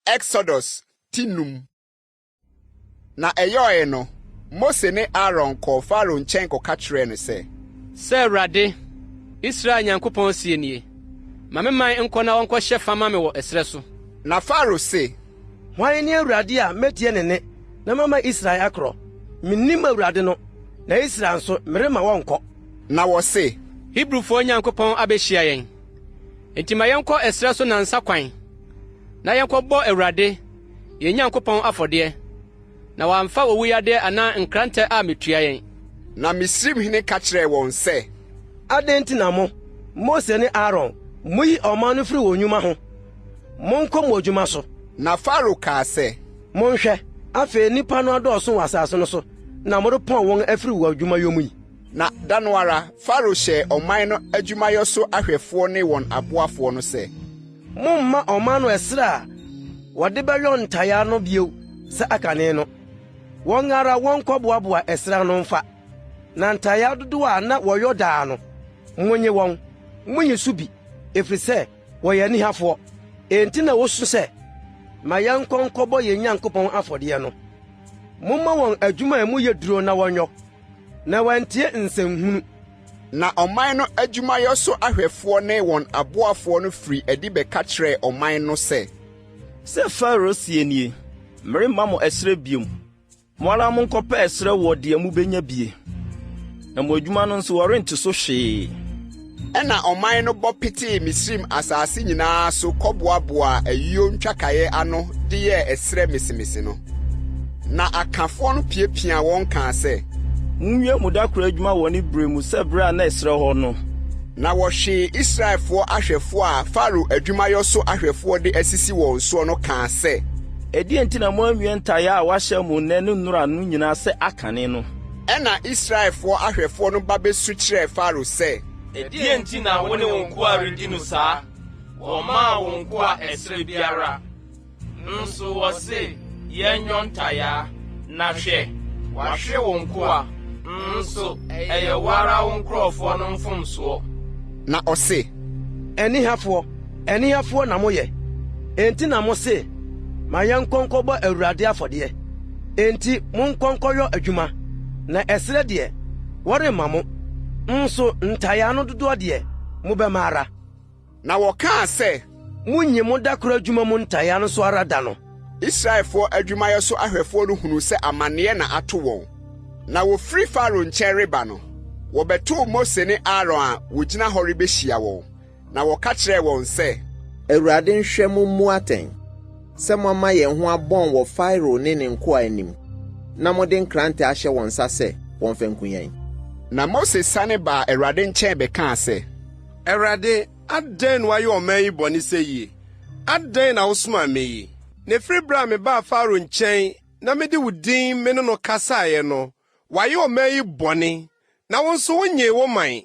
Exodus tinum. Na eyoe no, Mose ne Aaron ko Farao nchen ko ka kyerɛ no sɛ, Sɛ Awurade, Israel Nyankopɔn sie nie, ma me man nkɔ na wɔnkɔ hyɛ fama me wɔ ɛsrɛ so. Na Farao se, Hwan ne Awurade a metie ne ne na mama Israel akorɔ? Minnim Awurade no, na Israel nso merema wɔnkɔ. Na wɔse, Hebrewfoɔ Nyankopɔn abehyia yɛn. Enti ma yɛnkɔ ɛsrɛ so nansa kwan, na yɛnkɔbɔ Awurade, yɛn Nyankopɔn afɔdeɛ, na wɔamfa owuyade anaa nkrantɛ a metua yɛn. Na Misrimhene ka kyerɛɛ wɔn sɛ, Adɛn nti na Mose ne Aaron, muyi ɔman no firi wɔn nnwuma ho. Monkɔ mo adwuma so. Na Farao kaa sɛ, Monhwɛ, afei nnipa no adɔɔso wɔ asase no so, na modepɔn wɔn afiri wɔ adwumayɔ mu yi. Na da no ara, Farao hyɛ ɔman no adwumayɔ so ahwɛfoɔ ne wɔn aboafoɔ no sɛ, Momma ɔman no ɛsrɛ a wɔde bɛyɔ ntayaa no bio sɛ akane no. Wɔn ara wɔnkɔboaboa ɛsrɛ no mfa. Na ntayaa dodoɔ a na wɔyɔ daa no, monye wɔn, monyi so bi, ɛfiri sɛ wɔyɛ anihafoɔ. Enti na wosu sɛ, ma yɛnkɔ nkɔbɔ yɛn Nyankopɔn afɔdeɛ no. Momma wɔn adwuma a mu yɛ duro na wɔnyɔ, na wɔantie nsɛnhunu. Na ɔman no adwumayɔ so ahwɛfoɔ ne wɔn aboafoɔ no firi adi bɛka kyerɛɛ ɔman no sɛ, Sɛ Farao sie nie, meremma mo ɛsrɛ biom. Mo ara monkɔpɛ ɛsrɛ wɔ deɛ mubenya bie. Na mo adwuma no nso wɔrente so hwee. Ɛna ɔman no bɔ petee Misrim asase nyinaa so kɔboaboa ayuo ntwakaeɛ ano de yɛɛ ɛsrɛ mesemese no. Na akafoɔ no piapia wɔn kaa sɛ, Munwie mo dakoro adwuma wɔ ne bere mu sɛ bere a na ɛsrɛ hɔ no. Na wɔhwee Israelfoɔ ahwɛfoɔ a Farao adwumayɔ so ahwɛfoɔ de asisi wɔn soɔ no kaa sɛ, Ɛdeɛn nti na moanwie ntayaa a wahyɛ mo nnɛ ne nnora no nyinaa sɛ akane no? Ɛna Israelfoɔ ahwɛfoɔ no ba bɛsu kyerɛɛ Farao sɛ, Ɛdeɛn nti na wo ne wo nkoa redi no saa? Wɔmaa wo nkoa ɛsrɛ biara. Nso wɔse, yɛnyɔ ntayaa, na hwɛ, wahwe wo nkoa. Nso ɛyɛ wo ara wo nkurɔfoɔ no mfomsoɔ. Na ɔse, Ɛnihafoɔ na moyɛ. Enti na mo se, ma yɛnkɔ nkɔbɔ Awurade afɔdeɛ. Enti monkɔ nkɔyɔ adwuma, na ɛsrɛ deɛ, wɔremma mo. Nso ntayaa no dodoɔ deɛ, mobɛma ara. Na wɔkaa sɛ, Munyi mo dakoro adwuma mu ntayaa no so ara da no. Israelfoɔ adwumayɔ so ahwɛfoɔ no hunu sɛ amanneɛ na ato wɔn. Na wofiri Farao nkyɛn reba no, wɔbɛtoo Mose ne Aaron a wogyina hɔ rebehyia wɔn. Na wɔka kyerɛɛ wɔn sɛ, Awurade nhwɛ mo mmu atɛn, sɛ moama yɛn ho abɔn wɔ Farao ne ne nkoa anim, na mode nkrante ahyɛ wɔn nsa sɛ wɔmfa nku yɛn. Na Mose sane baa Awurade nkyɛn bɛkaa sɛ, Awurade, adɛn na wayɛ ɔman yi bɔne sɛ yie? Adɛn na wosomaa me yi? Na ɛfiri bere a mebaa Farao nkyɛn na mede wo din me ne no kasaeɛ no, wayɛ ɔman yi bɔne, na wo nso wonyee wo man.